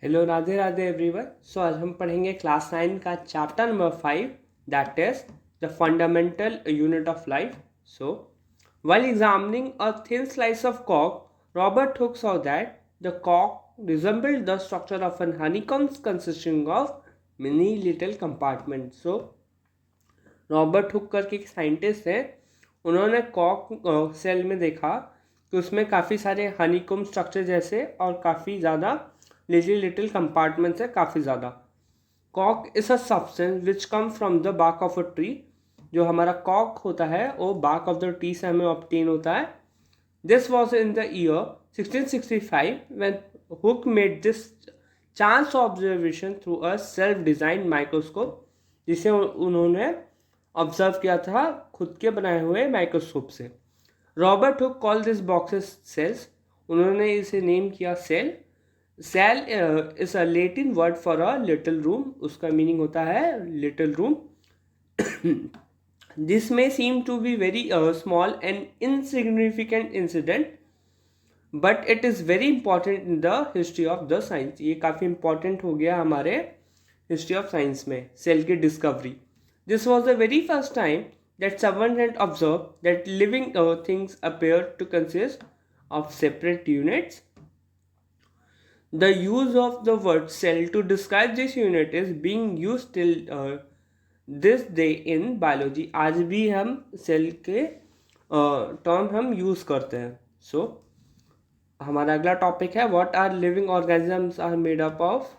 Hello, Radhe Radhe everyone. So आज हम पढ़ेंगे क्लास 9 का chapter number 5, that is the fundamental unit of life. So while examining a thin slice of cork, Robert Hooke saw that the cork resembled the structure of an honeycomb consisting of many little compartments. So Robert Hooke करके एक scientist हैं, उन्होंने Kock cell में देखा कि उसमें काफ़ी सारे हनीकॉम्ब स्ट्रक्चर जैसे और काफ़ी ज़्यादा लिटिल लिटिल कंपार्टमेंट्स है, काफ़ी ज़्यादा। कॉक is a substance which come from the bark of a tree. जो हमारा कॉक होता है वो बार्क ऑफ द ट्री से हमें ऑब्टेन होता है। This was in the year 1665 when Hooke made this chance observation through a self-designed microscope, जिसे उन्होंने ऑब्जर्व किया था खुद के बनाए हुए माइक्रोस्कोप से। Robert Hooke call this boxes cells, उन्होंने इसे नेम किया cell. Cell is a Latin word for a little room, उसका मीनिंग होता है little room. This may seem to be very small and insignificant incident but it is very important in the history of the science. ये काफ़ी important हो गया हमारे history of science में cell की discovery. This was the very first time that someone had observed that living things appear to consist of separate units. The use of the word cell to describe this unit is being used till this day in biology. आज भी हम cell के term हम use करते हैं। सो हमारा अगला topic है what are living organisms are made up of.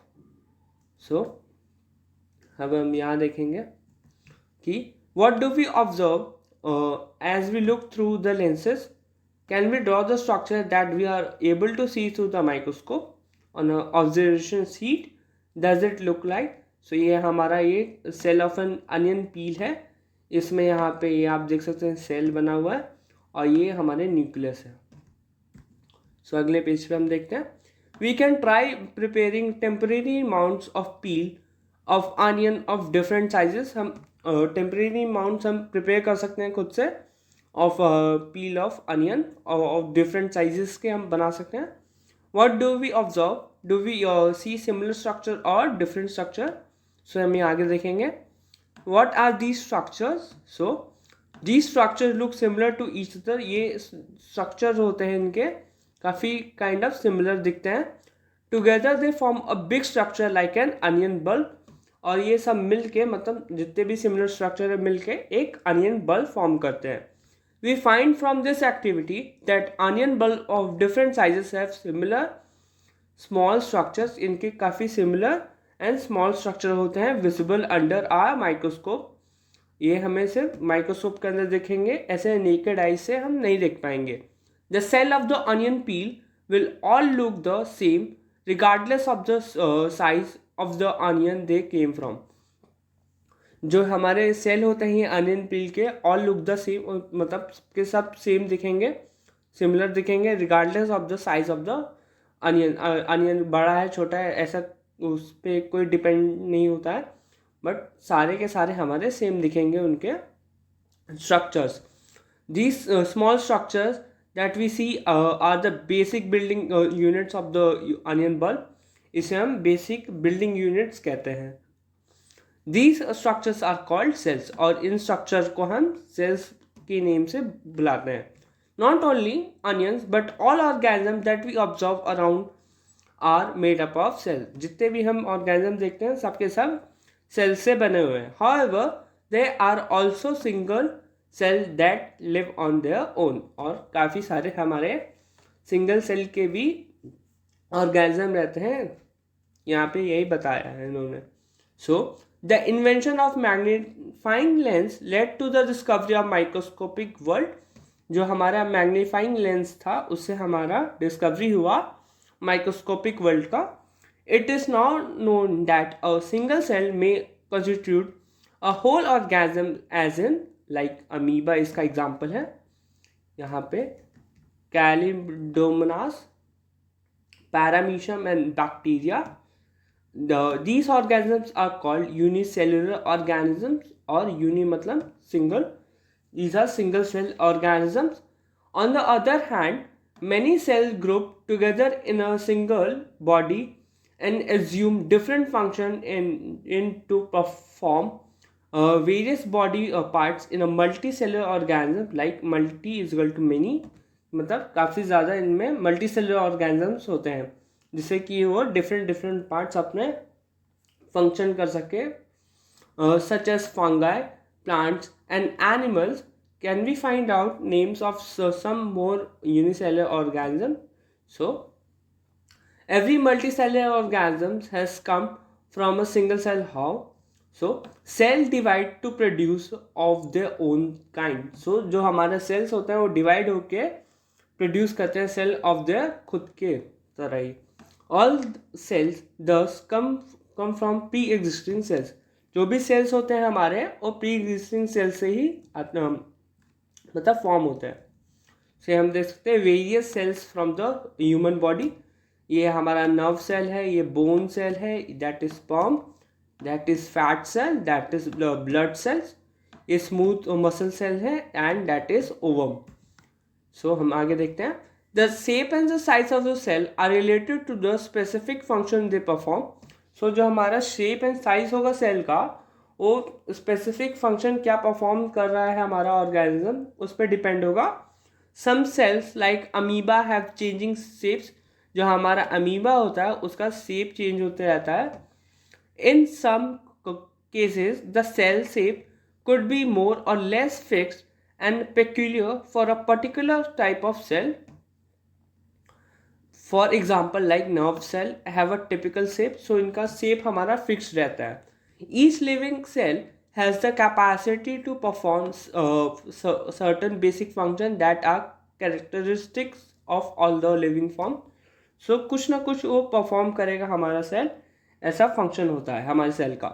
So अब हम यहाँ देखेंगे कि what do we observe as we look through the lenses? Can we draw the structure that we are able to see through the microscope on an observation sheet? Does it look like? So ये हमारा ये cell of an onion peel है। इसमें यहाँ पे ये आप देख सकते हैं सेल बना हुआ है और ये हमारे न्यूक्लियस है। सो अगले पेज पे हम देखते हैं we can try preparing temporary mounts of peel of onion of different sizes. हम टेम्परेरी माउंट्स हम प्रिपेयर कर सकते हैं खुद से of peel of onion of different sizes के हम बना सकते हैं। What do we observe? Do we see similar structure और डिफरेंट स्ट्रक्चर? सो हम आगे देखेंगे what are these structures. So these structure look similar to each other. ये स्ट्रक्चर होते हैं इनके काफ़ी काइंड ऑफ सिमिलर दिखते हैं। Together they form a big structure like an onion bulb. और ये सब मिल के मतलब जितने भी सिमिलर स्ट्रक्चर है मिल के एक अनियन बल्ब फॉर्म करते हैं। We find from this activity that onion bulb of different sizes have similar small structures. इनके काफ़ी सिमिलर एंड स्मॉल स्ट्रक्चर होते हैं विजिबल अंडर आर माइक्रोस्कोप। ये हमें सिर्फ माइक्रोस्कोप के अंदर देखेंगे, ऐसे नेकेड आई से हम नहीं देख पाएंगे। The cell of the onion peel will all look the same regardless of the size of the onion they came from. जो हमारे सेल होते हैं अनियन पील के ऑल लुक द सेम, मतलब के सब सेम दिखेंगे, सिमिलर दिखेंगे regardless of the size of the onion. Onion बड़ा है छोटा है ऐसा उस पर कोई डिपेंड नहीं होता है, बट सारे के सारे हमारे सेम दिखेंगे उनके structures. These small structures that we see are the basic building units of the onion bulb. इसे हम बेसिक बिल्डिंग यूनिट्स कहते हैं। These structures are called cells, और इन स्ट्रक्चर को हम सेल्स के नेम से बुलाते हैं। Not only onions but all organism that we observe around are made up of cell. जितने भी हम ऑर्गेनिज्म देखते हैं सबके सब सेल से बने हुए हैं। However they are also single cell that live on their own. और काफ़ी सारे हमारे सिंगल सेल के भी ऑर्गेनिज्म रहते हैं, यहाँ पे यही बताया है इन्होंने। So the invention of magnifying lens led to the discovery of microscopic world. जो हमारा मैग्नीफाइंग लेंस था उससे हमारा डिस्कवरी हुआ माइक्रोस्कोपिक वर्ल्ड का। It is now known that a single cell may constitute a whole organism as in like amoeba इसका example है यहाँ पे, chlamydomonas, paramecium and bacteria. These organisms are called unicellular organisms, or uni मतलब single. These are single cell organisms. On the other hand, many cells group together in a single body and assume different function in to perform various body parts in a multicellular organism like multi is equal to many, मतलब काफ़ी ज़्यादा इनमें multi cellular organisms होते हैं जिससे कि वो different different parts अपने फंक्शन कर सके, such as fungi, plants and animals. Can we find out names of some more unicellular organisms? So every multicellular organism has come from a single cell. How? So cell divide to produce of their own kind. So जो हमारे cells होते हैं वो divide होके produce करते हैं cell of their खुद के तरह ही. All cells thus come from pre-existing cells. जो भी सेल्स होते हैं हमारे वो प्री एग्जिस्टिंग सेल से ही मतलब फॉर्म होते हैं. से हम देख सकते हैं various cells from the human body. ये हमारा नर्व सेल है, ये बोन सेल है, that is sperm, that is fat cell, that is blood cells, ये स्मूथ मसल सेल है and that is ovum. So हम आगे देखते हैं. The shape and the size of the cell are related to the specific function they perform. So जो हमारा shape and size होगा cell का वो स्पेसिफिक फंक्शन क्या परफॉर्म कर रहा है हमारा ऑर्गेनिज्म उस पर डिपेंड होगा. Some cells like amoeba have changing shapes. जो हमारा अमीबा होता है उसका शेप चेंज होते रहता है. In some cases the cell shape could be more or less fixed and peculiar for a particular type of cell. For example, like nerve cell have a typical shape, so इनका shape हमारा fixed रहता है. Each living cell has the capacity to perform certain basic functions that are characteristics of all the living form. So कुछ ना कुछ वो perform करेगा हमारा cell, ऐसा function होता है हमारे cell का.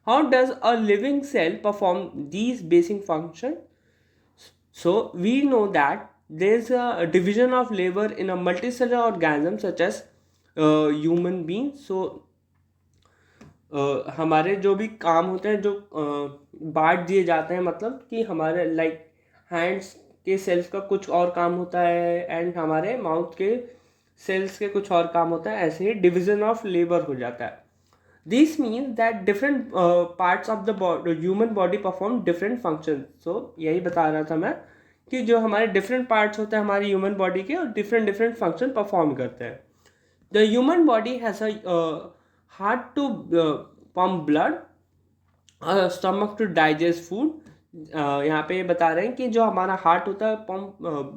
How does a living cell perform these basic functions? So we know that there is a division of labor in a multicellular organism such as human beings. So हमारे जो भी काम होते हैं जो बांट दिए जाते हैं, मतलब कि हमारे लाइक हैंड्स के सेल्स का कुछ और काम होता है एंड हमारे माउथ के सेल्स के कुछ और काम होता है. ऐसे ही डिविजन ऑफ लेबर हो जाता है. This means that different parts of the human body perform different functions. So यही बता रहा था मैं कि जो हमारे different parts होते हैं हमारी human body के और different function perform करते हैं. The human body has a heart to pump blood, a stomach to digest food. यहाँ पे बता रहे हैं कि जो हमारा हार्ट होता है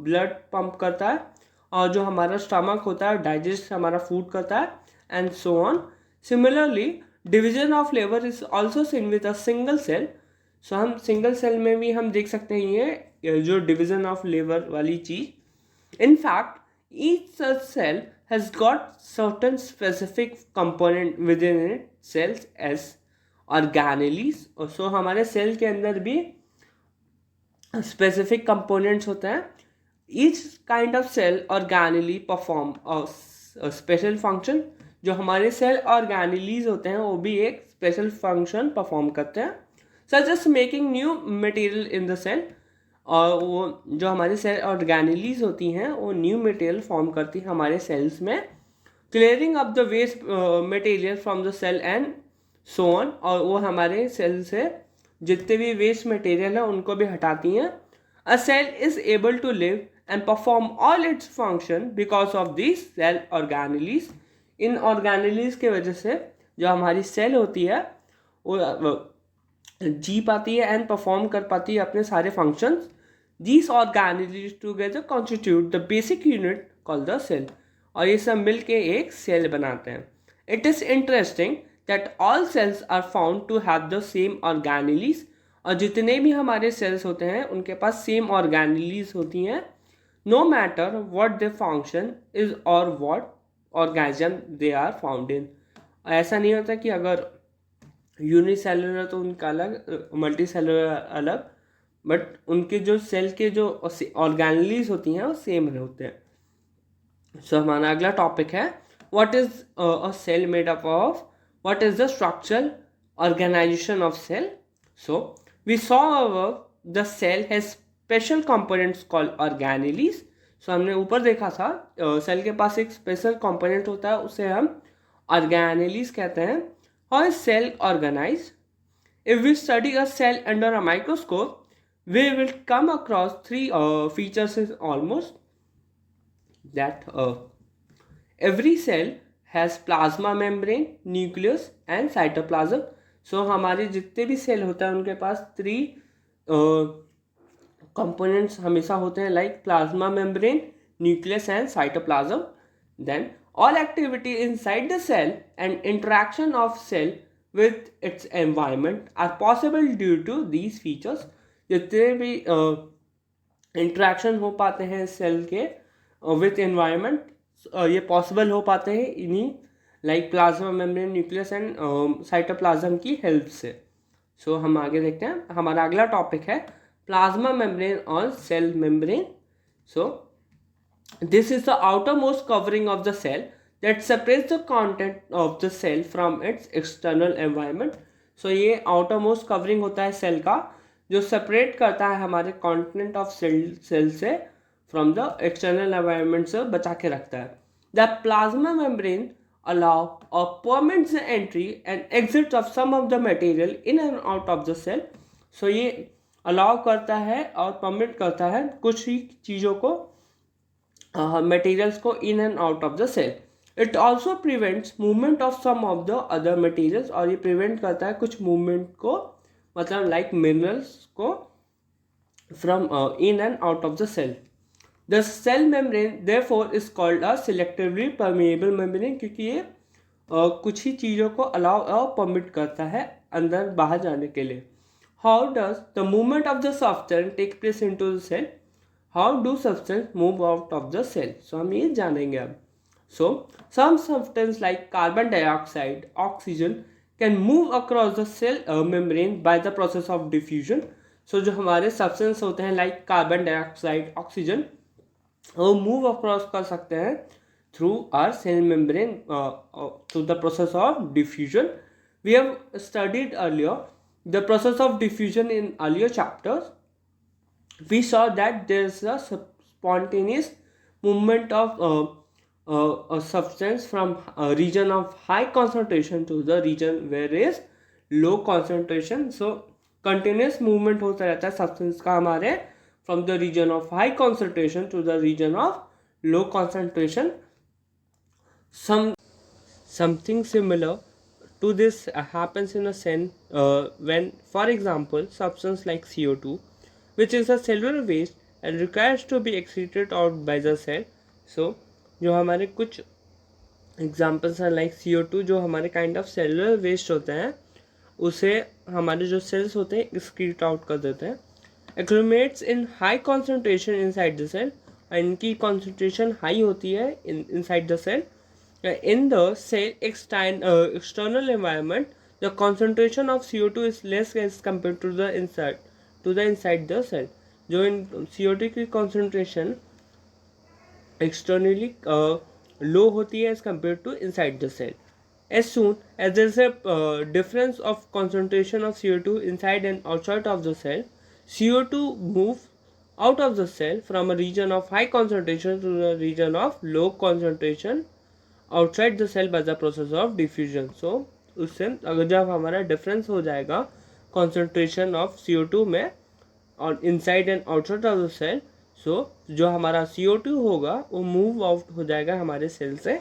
ब्लड पंप करता है और जो हमारा स्टमक होता है डाइजेस्ट हमारा फूड करता है and so on. Similarly, division of labor is also seen with a single cell. So हम single cell में भी हम देख सकते हैं ये जो division of labor वाली चीज़. In fact, each such cell has got certain specific component within it, cells as organelles. So हमारे cell के अंदर भी specific components होते हैं. Each kind of cell organelle perform a special function. जो हमारे cell organelles होते हैं वो भी एक स्पेशल फंक्शन परफॉर्म करते हैं, such as making new material in the cell. और वो जो हमारे सेल ऑर्गेनेलीज होती हैं वो न्यू मटेरियल फॉर्म करती हैं हमारे सेल्स में, clearing up the waste material from the cell and so on. और वो हमारे सेल से जितने भी वेस्ट मटेरियल है उनको भी हटाती हैं. A cell is able to live and perform all its function because of this cell organelles. इन ऑर्गेनेलीज के वजह से जो हमारी सेल होती है वो जी पाती है एंड परफॉर्म कर पाती है अपने सारे functions. These organelles together constitute the basic unit called the cell. और ये सब मिल के एक सेल बनाते हैं. It is interesting that all cells are found to have the same organelles. और जितने भी हमारे सेल्स होते हैं उनके पास सेम ऑर्गेनेलीज होती हैं, no matter what the function is और what organism they are found in. ऐसा नहीं होता कि अगर यूनिसेलुलर तो उनका अलग, मल्टी सेलुलर अलग, बट उनके जो सेल के जो ऑर्गेनेलीज होती हैं वो सेम होते हैं. सो हमारा अगला टॉपिक है what is a cell made up of, what is the structural organization of cell. So we saw the cell has special components called organelles. So हमने ऊपर देखा था सेल के पास एक स्पेशल कंपोनेंट होता है, उसे हम ऑर्गेनेलीज कहते हैं. How is cell organize? If we study a cell under a microscope, we will come across three features is almost that every cell has plasma membrane, nucleus and cytoplasm. So हमारे जितने भी cell होते हैं उनके पास three components हमेशा होते हैं, like plasma membrane, nucleus and cytoplasm. Then all activity inside the cell and interaction of cell with its environment are possible due to these features. जितने भी इंट्रैक्शन हो पाते हैं सेल के विथ एनवायरनमेंट, ये पॉसिबल हो पाते हैं इन्हीं like plasma membrane, nucleus and cytoplasm की हेल्प से. सो हम आगे देखते हैं. हमारा अगला टॉपिक है प्लाज्मा मेम्ब्रेन और cell membrane. So this is the outer most covering of the cell that separates the content of the cell from its external environment. So ये outermost covering होता है सेल का जो separate करता है हमारे content of cell से from the external environment से बचा के रखता है. The plasma membrane allow or permits the entry and exit of some of the material in and out of the cell. So ये allow करता है और permit करता है कुछ ही चीज़ों को materials को in and out of the cell. It also prevents movement of some of the other materials. और ये prevent करता है कुछ movement को, मतलब like minerals को from in and out of the cell. The cell membrane therefore is called a selectively permeable membrane क्योंकि ये कुछ ही चीज़ों को allow और permit करता है अंदर बाहर जाने के लिए. How does the movement of the substance take place into the cell? How do substance move out of the cell? So हम ये जानेंगे अब. So, some substances like carbon dioxide, oxygen can move across the cell membrane by the process of diffusion. So, जो हमारे substance होते हैं like carbon dioxide, oxygen, वो move across कर सकते हैं through our cell membrane through the process of diffusion. We have studied earlier the process of diffusion in earlier chapters. We saw that there is a spontaneous movement of a substance from a region of high concentration to the region where is low concentration. So continuous movement होता रहता है substance का हमारे from the region of high concentration to the region of low concentration. Something similar to this happens in a cell when, for example, substance like CO2, which is a cellular waste and requires to be excreted out by the cell. So जो हमारे कुछ examples हैं like CO2 जो हमारे kind of cellular waste होते हैं उसे हमारे जो सेल्स होते हैं एक्सक्रीट आउट कर देते हैं. Accumulates in high concentration inside the cell. इनकी कॉन्सेंट्रेशन हाई होती है inside the cell. In the cell external environment the concentration of CO2 is less as compare to the inside the cell. जो इन CO2 की concentration externally low होती है as compared to inside the cell. As soon as there is a difference of concentration of CO2 inside and outside of the cell, CO2 move out of the cell from a region of high concentration to a region of low concentration outside the cell by the process of diffusion. So उससे अगर जब हमारा difference हो जाएगा concentration of CO2 में और inside and outside of the cell, जो हमारा CO2 होगा वो मूव आउट हो जाएगा हमारे सेल से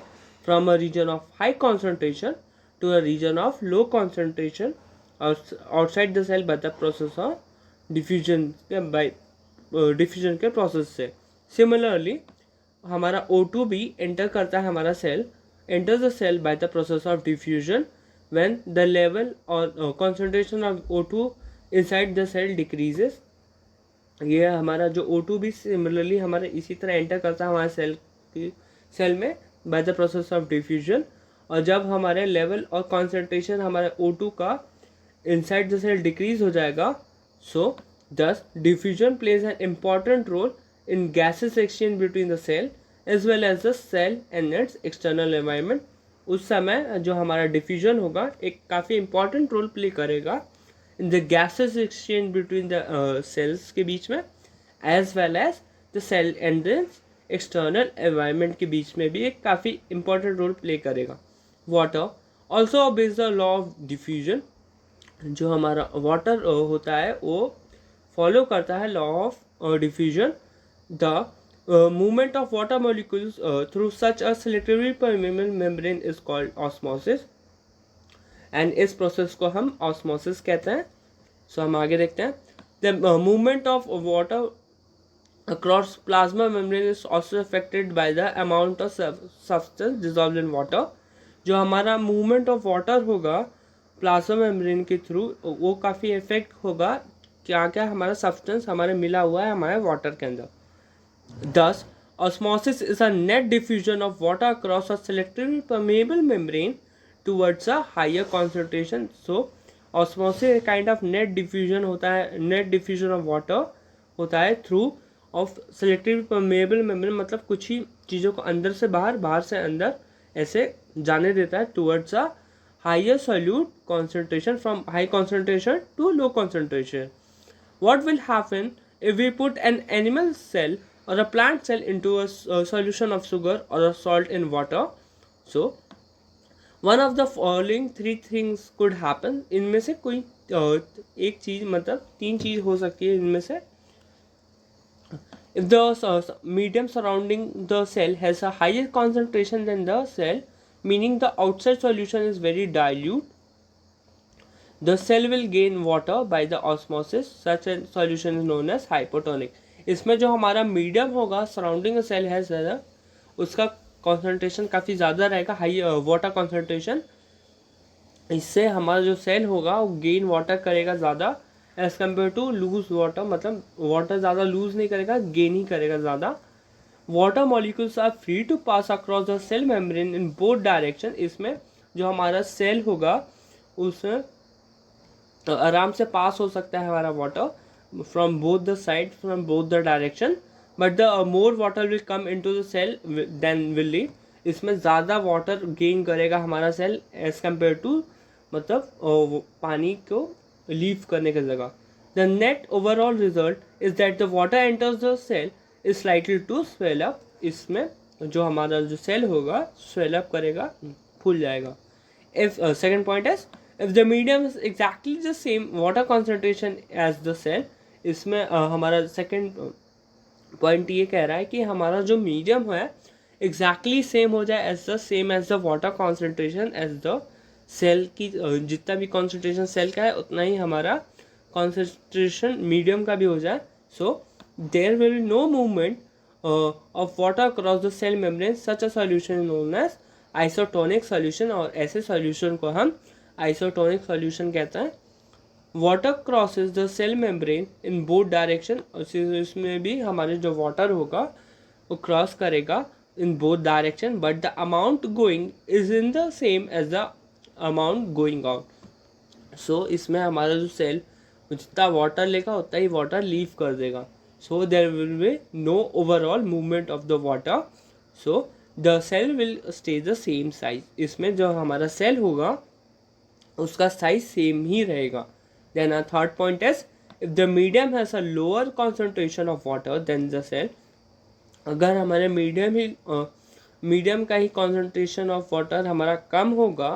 from a region of high concentration to a region of low concentration outside the cell by the process of diffusion के प्रोसेस से. सिमिलरली हमारा O2 भी एंटर करता है हमारा cell enters the cell by the process of diffusion when the level or concentration of O2 inside the cell decreases. ये हमारा जो O2 भी सिमिलरली हमारे इसी तरह एंटर करता है हमारे सेल में bye the process of diffusion. और जब हमारे लेवल और कॉन्सेंट्रेशन हमारे O2 का इनसाइड द सेल डिक्रीज हो जाएगा, so thus diffusion plays an important role in gases exchange between the cell as well as the cell and its external environment. उस समय जो हमारा डिफ्यूजन होगा एक काफ़ी इम्पॉर्टेंट रोल प्ले करेगा in the gases exchange between the cells के बीच में as well as the cell and the external environment के बीच में भी एक काफ़ी इम्पॉर्टेंट रोल प्ले करेगा. water also obeys the law of diffusion. जो हमारा वाटर होता है वो फॉलो करता है law of diffusion. The movement of water molecules through such a selectively permeable membrane is called osmosis. And इस प्रोसेस को हम ऑस्मोसिस कहते हैं. सो हम आगे देखते हैं. The movement of water across plasma membrane is also affected by the amount of substance dissolved in water. जो हमारा मूवमेंट ऑफ वाटर होगा प्लाज्मा मेम्ब्रेन के थ्रू वो काफ़ी इफेक्ट होगा क्या क्या हमारा सब्सटेंस हमारे मिला हुआ है हमारे वाटर के अंदर. Thus, osmosis is a net diffusion of water across a selectively permeable membrane towards a higher concentration. So, osmosis a kind of net diffusion होता है, net diffusion of water होता है through of selectively permeable membrane. मतलब कुछ ही चीज़ों को अंदर से बाहर, बाहर से अंदर ऐसे जाने देता है towards a higher solute concentration, from high concentration to low concentration. What will happen if we put an animal cell or a plant cell into a solution of sugar or a salt in water? So, one of the following three things could happen. इनमें से कोई एक चीज़ मतलब तीन चीज़ हो सकती है इनमें से. If the medium surrounding the cell has a higher concentration than the cell, meaning the outside solution is very dilute, the cell will gain water by the osmosis. Such a solution is known as hypotonic. इसमें जो हमारा medium होगा surrounding cell है ज़्यादा उसका concentration काफ़ी ज़्यादा रहेगा, हाई वाटर कॉन्सेंट्रेशन. इससे हमारा जो सेल होगा वो गेन वाटर करेगा ज़्यादा as compare to lose water. मतलब वाटर ज़्यादा लूज नहीं करेगा, गेन ही करेगा ज़्यादा. Water molecules are free to pass across the cell membrane in both direction. इसमें जो हमारा सेल होगा उसमें आराम से पास हो सकता है हमारा water from both the side, from both the direction. But the more water will come into the cell then will leave. इसमें ज़्यादा वाटर गेन करेगा हमारा सेल एज कम्पेयर टू मतलब पानी को लीव करने की जगह. The net overall result is that the water enters the cell is slightly to swell up. इसमें जो हमारा जो सेल होगा स्वेल अप करेगा, फूल जाएगा. इफ सेकेंड पॉइंट है if the medium is exactly the same water concentration as the cell. इसमें हमारा सेकेंड पॉइंट ये कह रहा है कि हमारा जो मीडियम है एग्जैक्टली सेम हो जाए as the same as the water concentration as the cell की. जितना भी कॉन्सेंट्रेशन सेल का है उतना ही हमारा कॉन्सेंट्रेशन मीडियम का भी हो जाए. So there will no movement of water across the cell membrane. Such a solution known as isotonic solution. और ऐसे सॉल्यूशन को हम आइसोटोनिक सॉल्यूशन कहते हैं. Water crosses the cell membrane in both direction. इसमें भी हमारे जो वाटर होगा वो क्रॉस करेगा in both direction, but the amount going is in the same as the amount going out. So इसमें हमारा जो सेल जितना वाटर लेगा उतना ही वाटर लीव कर देगा. So there will be no overall movement of the water. So the cell will stay the same size. इसमें जो हमारा सेल होगा उसका साइज सेम ही रहेगा. Then a third point is if the medium has a lower concentration of water then the cell. अगर हमारे medium का ही कॉन्सेंट्रेशन ऑफ वाटर हमारा कम होगा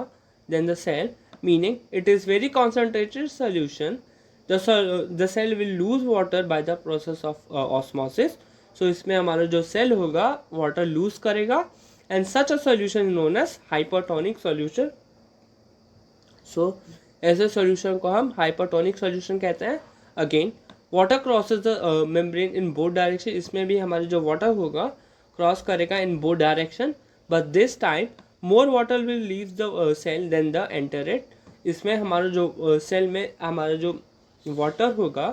then the cell, meaning it is very concentrated solution, the cell will lose water by the process of osmosis. So इसमें हमारा जो cell होगा वाटर लूज करेगा and such a solution is known as hypertonic solution. So ऐसे solution को हम hypertonic solution कहते हैं. Again water crosses the membrane in both direction. इसमें भी हमारे जो वाटर होगा क्रॉस करेगा in both direction, but this time more water will leave the cell then the enter it. इसमें हमारा जो सेल में हमारा जो वाटर होगा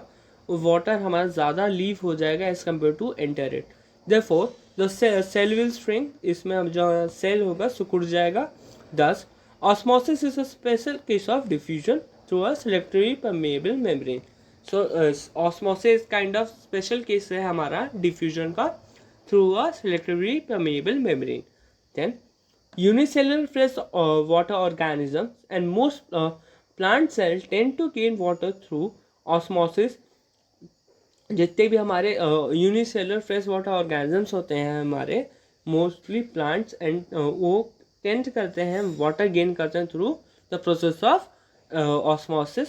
वो वाटर हमारा ज़्यादा लीव हो जाएगा as compare to enter it. Therefore the cell will shrink. इसमें हम जो सेल होगा सिकुड़ जाएगा. दस osmosis is a special case of diffusion through a selectively permeable membrane. So osmosis kind of special case है हमारा diffusion का through a selectively permeable membrane. Then unicellular fresh water organisms and most plant cells tend to gain water through osmosis. जितने भी हमारे unicellular fresh water organisms होते हैं हमारे mostly plants and वो एक्सटेंड करते हैं, वाटर गेन करते हैं through the process of osmosis.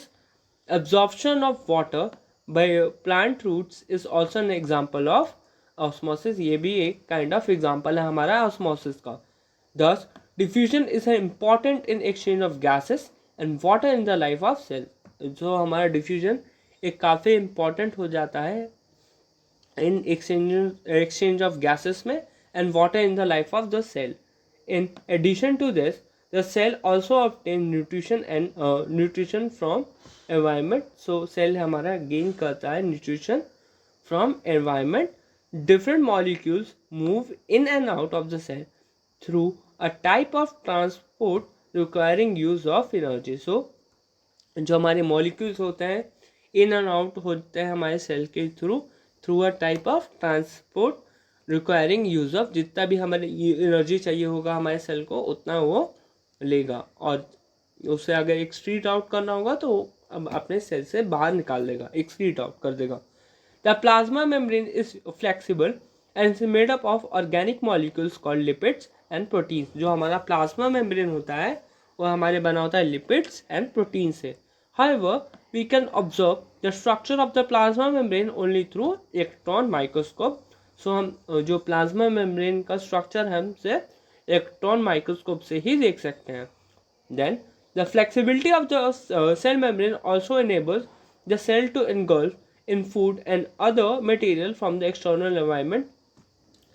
Absorption of water by plant roots is also an example of osmosis. ये भी एक काइंड ऑफ एग्जाम्पल है हमारा ऑस्मोसिस का. Thus, diffusion is important in exchange of gases and water in the life of cell. जो हमारा diffusion एक काफ़ी इम्पॉर्टेंट हो जाता है in exchange of gases में and water in the life of the cell. In addition to this, the cell also obtain nutrition and nutrition from environment. So cell हमारा gain करता है nutrition from environment. Different molecules move in and out of the cell through a type of transport requiring use of energy. So जो हमारे molecules होते हैं in and out होते हैं हमारे cell के through a type of transport requiring use of. जितना भी हमारे एनर्जी चाहिए होगा हमारे सेल को उतना वो लेगा, और उसे अगर एक्सक्रीट आउट करना होगा तो अब अपने सेल से बाहर निकाल देगा, एक्सक्रीट आउट कर देगा. The plasma membrane is flexible and is made up of organic molecules called lipids and proteins. जो हमारा प्लाज्मा मेम्ब्रेन होता है वो हमारे बना होता है लिपिड्स एंड प्रोटीन से. However, we can observe the structure of the plasma membrane only through electron microscope. So हम जो plasma membrane का structure है हमसे electron microscope से ही देख सकते हैं. Then the flexibility of the cell membrane also enables the cell to engulf in food and other material from the external environment.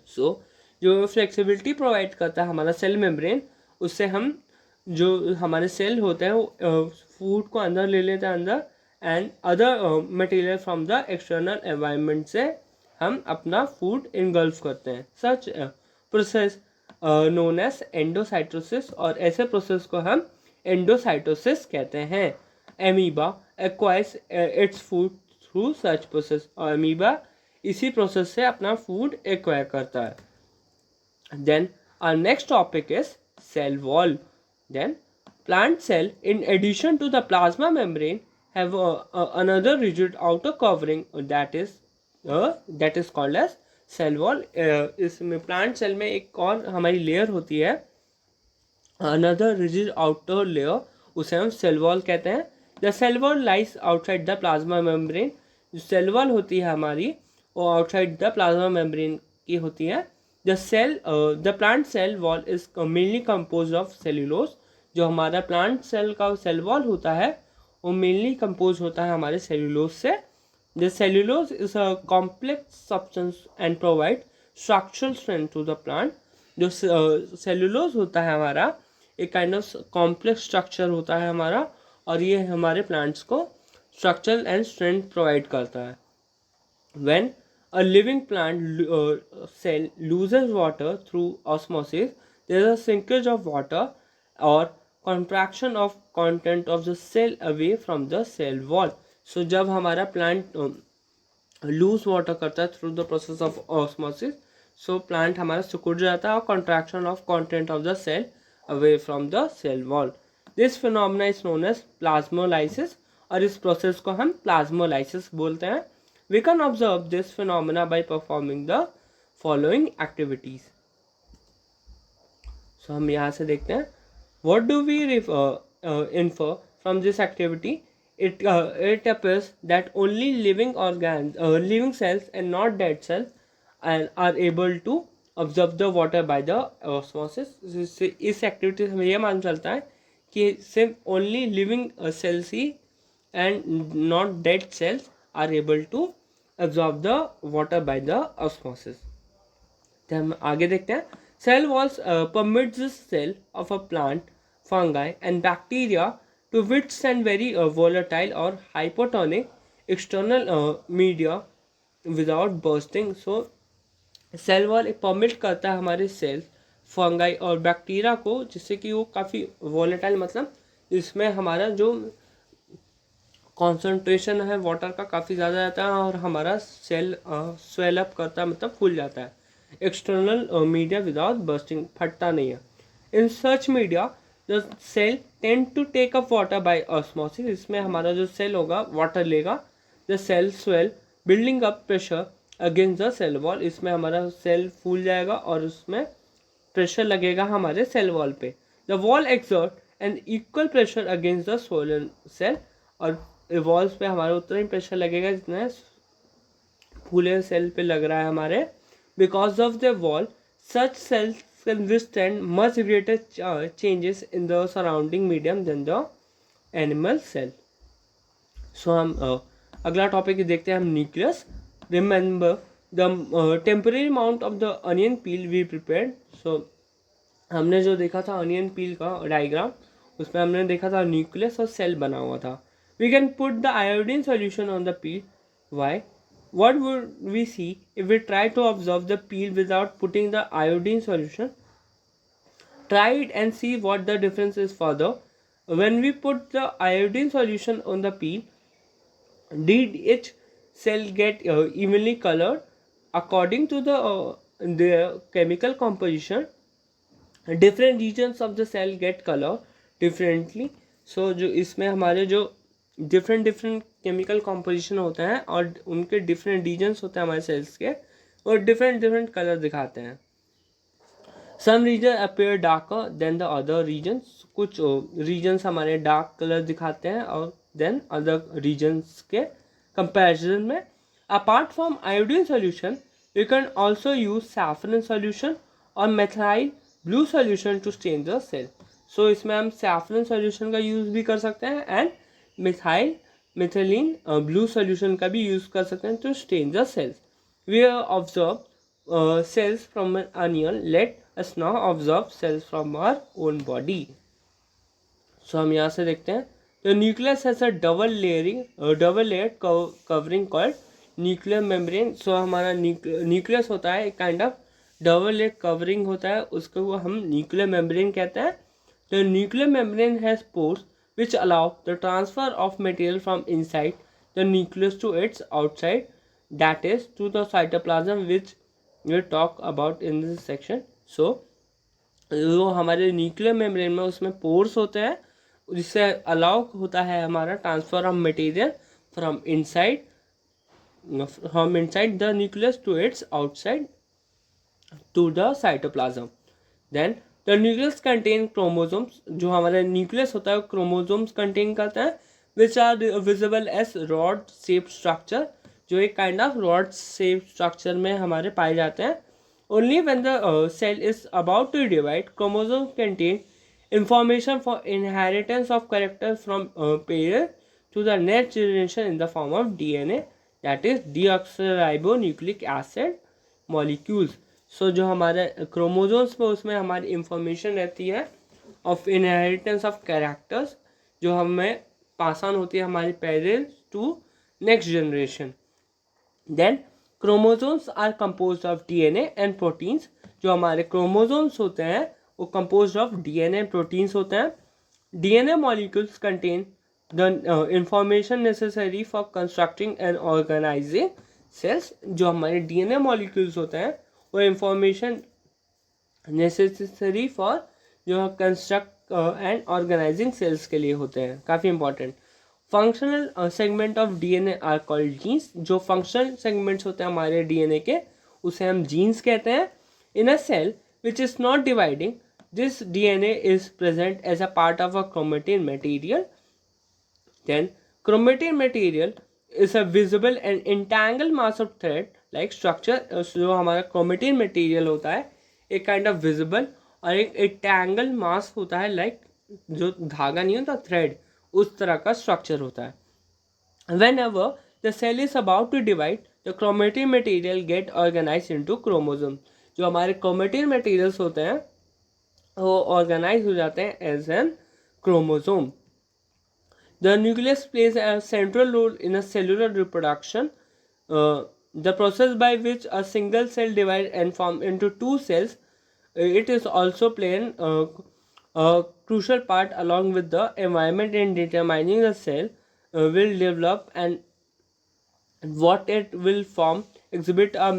So जो flexibility provide करता है हमारा cell membrane, उससे हम जो हमारे सेल होते हैं वो फूड को अंदर ले लेते हैं अंदर, and other material from the external environment से हम अपना फूड इनगल्फ करते हैं. Such process known as endocytosis, और ऐसे प्रोसेस को हम एंडोसाइटोसिस कहते हैं. Amoeba acquires its food through such process, और एमीबा इसी प्रोसेस से अपना फूड एक्वायर करता है. Then our next topic is cell wall. Then plant cell, in addition to the plasma membrane, have another rigid outer covering that is called as cell wall. इसमें plant cell में एक और हमारी layer होती है, another rigid outer layer, उसे हम cell wall कहते हैं. The cell wall lies outside the plasma membrane. जो cell wall होती है हमारी वो outside the plasma membrane की होती है. The plant cell wall is mainly composed of cellulose. जो हमारा प्लांट सेल का सेल वॉल होता है वो मेनली कंपोज होता है हमारे सेल्यूलोज से. The cellulose is a complex substance and provide structural strength to the plant. जो सेल्यूलोज होता है हमारा एक काइंड ऑफ कॉम्प्लेक्स स्ट्रक्चर होता है हमारा, और ये हमारे प्लांट्स को स्ट्रक्चरल एंड स्ट्रेंथ प्रोवाइड करता है. When a living plant cell loses water through osmosis, there is a shrinkage of water और contraction of content of the cell away from the cell wall. So जब हमारा plant lose water करता है through the process of osmosis, so plant हमारा सिकुड़ जाता है और contraction of content of the cell away from the cell wall. This phenomena is known as plasmolysis, और इस process को हम plasmolysis बोलते हैं. We can observe this phenomena by performing the following activities. So हम यहाँ से देखते हैं. What do we infer from this activity? It appears that only living cells and not dead cells are able to absorb the water by the osmosis. इस activity से हमें यह मालूम चलता है कि सिर्फ only living cells he and not dead cells are able to absorb the water by the osmosis. तो हम आगे देखते हैं. Cell walls permits the cell of a plant, fungi and bacteria to withstand very volatile or hypotonic external media without bursting. So cell wall एक permit करता है हमारे cells, fungi और बैक्टीरिया को, जिससे कि वो काफ़ी volatile, मतलब इसमें हमारा जो कॉन्सेंट्रेशन है वाटर का काफ़ी ज़्यादा रहता है और हमारा सेल स्वेल अप करता है, मतलब फूल जाता है. एक्सटर्नल मीडिया विदाउट बर्स्टिंग, फटता नहीं है. In such media the cell tend to take up water by osmosis. इसमें हमारा जो सेल होगा वाटर लेगा. The cell swell building up pressure against the cell wall. इसमें हमारा सेल फूल जाएगा और उसमें प्रेशर लगेगा हमारे सेल वॉल पे. The wall exert an equal pressure against the swollen cell, और वॉल्स पे हमारा उतना ही प्रेशर लगेगा जितना फूले सेल पे लग रहा है हमारे. Because of the wall such cells can withstand much greater changes in the surrounding medium than the animal cell. So हम अगला टॉपिक देखते हैं हम nucleus. Remember the temporary amount of the onion peel we prepared. So हमने जो देखा था onion पील का डायग्राम, उसमें हमने देखा था न्यूक्लियस और सेल बना हुआ था. We can put the iodine solution on the peel. Why? What would we see if we try to observe the peel without putting the iodine solution? Try it and see what the difference is further. When we put the iodine solution on the peel, did each cell get evenly colored according to the chemical composition? Different regions of the cell get color differently. So जो इसमें हमारे जो different chemical composition होते हैं और उनके different regions होते हैं हमारे सेल्स के, और डिफरेंट कलर दिखाते हैं. Some region appear darker than the other regions. कुछ रीजन्स हमारे डार्क कलर दिखाते हैं और देन अदर रीजन्स के कंपैरिजन में. Apart from iodine solution you can also use saffron solution और methyl blue solution to stain the cell. So इसमें हम सैफरन सोल्यूशन का यूज़ भी कर सकते हैं एंड मिथाइलिन ब्लू सोल्यूशन का भी यूज़ कर सकते हैं to stain the cells. We observe cells from an onion. Let us now observe cells from our own body. So हम यहाँ से देखते हैं the nucleus has a double layer covering called nuclear membrane. So हमारा nucleus होता है एक kind of double layer covering होता है, उसको हम न्यूक्लियर मेम्ब्रेन कहते हैं. The nuclear membrane has pores which allow the transfer of material from inside the nucleus to its outside, that is to the cytoplasm, which we'll talk about in this section. So जो हमारे nuclear membrane में उसमें pores होते हैं जिससे allow होता है हमारा transfer of material from inside the nucleus to its outside to the cytoplasm. Then the nucleus contain chromosomes. जो हमारा न्यूक्लियस होता है वो क्रोमोसोम्स कंटेन करता है which are visible as rod shape structure, जो एक kind of rod shape structure में हमारे पाए जाते हैं. Only when the cell is about to divide, chromosome contain information for inheritance of character from parent to the next generation in the form of DNA, that is deoxyribonucleic acid molecules. So जो हमारे chromosomes पे उसमें हमारी information रहती है of inheritance of characters जो हमें pass on होती है हमारी parents to next generation. Then chromosomes are composed of DNA and proteins. जो हमारे क्रोमोसोम्स होते हैं वो composed of DNA and proteins होते हैं. DNA molecules contain the information necessary for constructing and organizing cells. जो हमारे DNA मॉलिक्यूल्स होते हैं वो इंफॉर्मेशन नेसेसरी फॉर जो कंस्ट्रक्ट एंड ऑर्गेनाइजिंग सेल्स के लिए होते हैं, काफ़ी important. Functional segment of DNA are called genes. जो फंक्शनल सेगमेंट्स होते हैं हमारे DNA के उसे हम जीन्स कहते हैं. In a cell which is not dividing, this DNA is present as a part of a chromatin material. Then chromatin material is a visible and entangled mass of thread like structure. जो हमारा chromatin material होता है एक kind of visible और एक entangled मास होता है like जो धागा नहीं होता थ्रेड, उस तरह का स्ट्रक्चर होता है. Whenever the cell is about to divide, the chromatin material get organized into chromosomes. जो हमारे क्रोमेटिन मटेरियल्स होते हैं वो ऑर्गेनाइज हो जाते हैं as an chromosome. The nucleus plays a central role in a cellular reproduction. The process by which a single cell divides and forms into two cells, it is also playing a crucial part along with the environment in determining the cell will develop and what it will form, exhibit a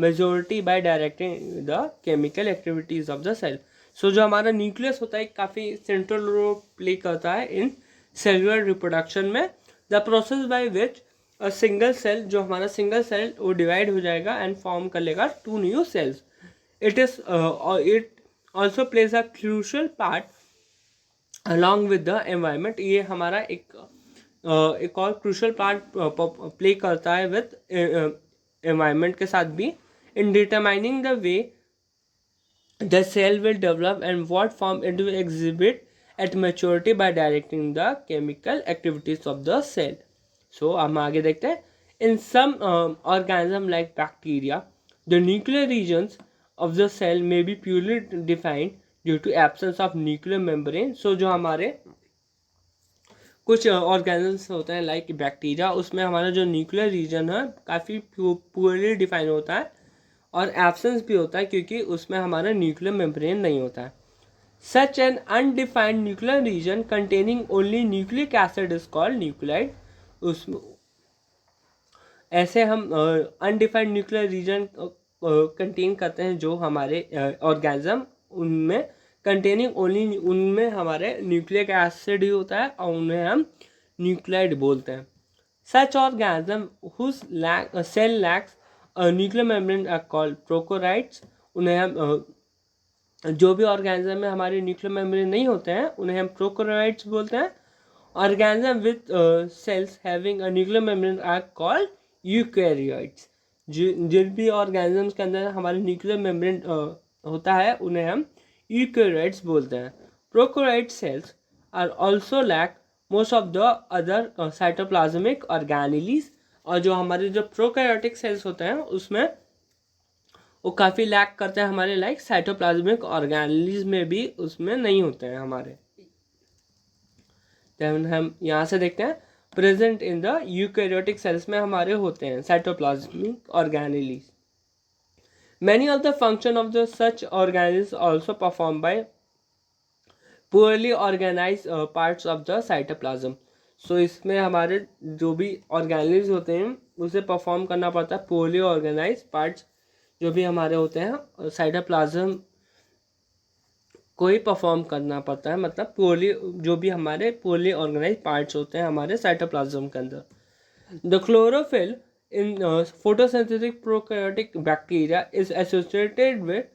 majority by directing the chemical activities of the cell. So जो हमारा nucleus होता है काफ़ी central role play करता है in cellular reproduction में. The process by which a single cell, जो हमारा सिंगल सेल वो डिवाइड हो जाएगा एंड फॉर्म कर लेगा two new cells. It also plays a crucial part along with the environment. ये हमारा एक और क्रूशल पार्ट प्ले करता है विद एनवायरनमेंट के साथ भी, in determining the way the cell will develop and what form it will exhibit at maturity by directing the chemical activities of the cell. So हम आगे देखते हैं. In some organism like bacteria, the nuclear regions of the cell may be purely defined due to absence of nuclear membrane. So जो हमारे कुछ organisms होते हैं like bacteria, उसमें हमारा जो न्यूक्लियर रीजन है काफ़ी पुअरली डिफाइन होता है और एब्सेंस भी होता है क्योंकि उसमें हमारा न्यूक्लियर मेम्ब्रेन नहीं होता है. Such an undefined nuclear region containing only nucleic acid is called nuclide. उस ऐसे हम अनडिफाइंड न्यूक्लियर रीजन कंटेन करते हैं जो हमारे ऑर्गेनिज्म उनमें कंटेनिंग ओनली, उनमें हमारे न्यूक्लिक एसिड ही होता है और उन्हें हम न्यूक्लाइड बोलते हैं. Such organism whose cell lacks nuclear membrane are called prokaryotes. उन्हें हम जो भी ऑर्गेनिज्म में हमारे न्यूक्लियर मेम्ब्रेन नहीं होते हैं उन्हें हम प्रोकैरियोट्स बोलते हैं. Organism with cells having a nuclear membrane are called eukaryotes. जिन भी ऑर्गेनिजम्स के अंदर हमारे न्यूक्लियर मेम्ब्रेन होता है उन्हें हम यूकैरियोट्स बोलते हैं. Prokaryote cells are also lack most of the other cytoplasmic organelles. और जो हमारे जो प्रोकैरियोटिक सेल्स होते हैं उसमें वो काफ़ी लैक करते हैं हमारे लाइक साइटोप्लाज्मिक ऑर्गेनेलीज में भी उसमें नहीं होते हैं हमारे. तो हम यहाँ से देखते हैं present in the eukaryotic cells में हमारे होते हैं cytoplasmic organelles. Many of the function of the such organelles also perform by poorly organised parts of the cytoplasm. So इसमें हमारे जो भी ऑर्गेनेलीज होते हैं उसे परफॉर्म करना पड़ता है पुअरली ऑर्गेनाइज पार्ट्स जो भी हमारे होते हैं साइटोप्लाज्म को ही परफॉर्म करना पड़ता है. मतलब पुअरली जो भी हमारे पुअरली ऑर्गेनाइज पार्ट्स होते हैं हमारे साइटोप्लाज्म के अंदर. The chlorophyll in photosynthetic prokaryotic bacteria is associated with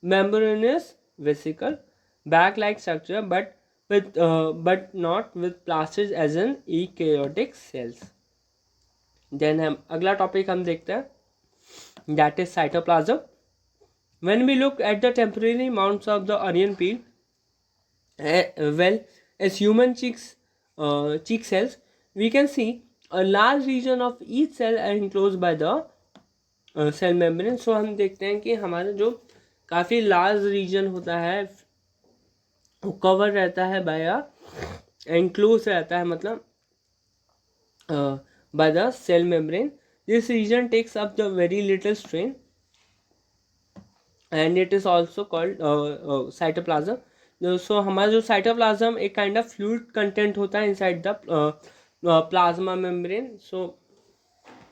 membranous vesicle bag-like structure but not with plastids as in eukaryotic cells. Then हम अगला टॉपिक हम देखते हैं that is cytoplasm. When we look at the temporary mounts of the onion peel, well as human cheek cells, we can see a large region of each cell enclosed by the cell membrane. So हम देखते हैं कि हमारा जो काफ़ी large region होता है वो कवर रहता है बाय एनक्लोज रहता है मतलब by the cell membrane. This region takes up the very little strain and it is also called cytoplasm. So हमारा जो cytoplasm एक kind of fluid content होता है inside the plasma membrane. So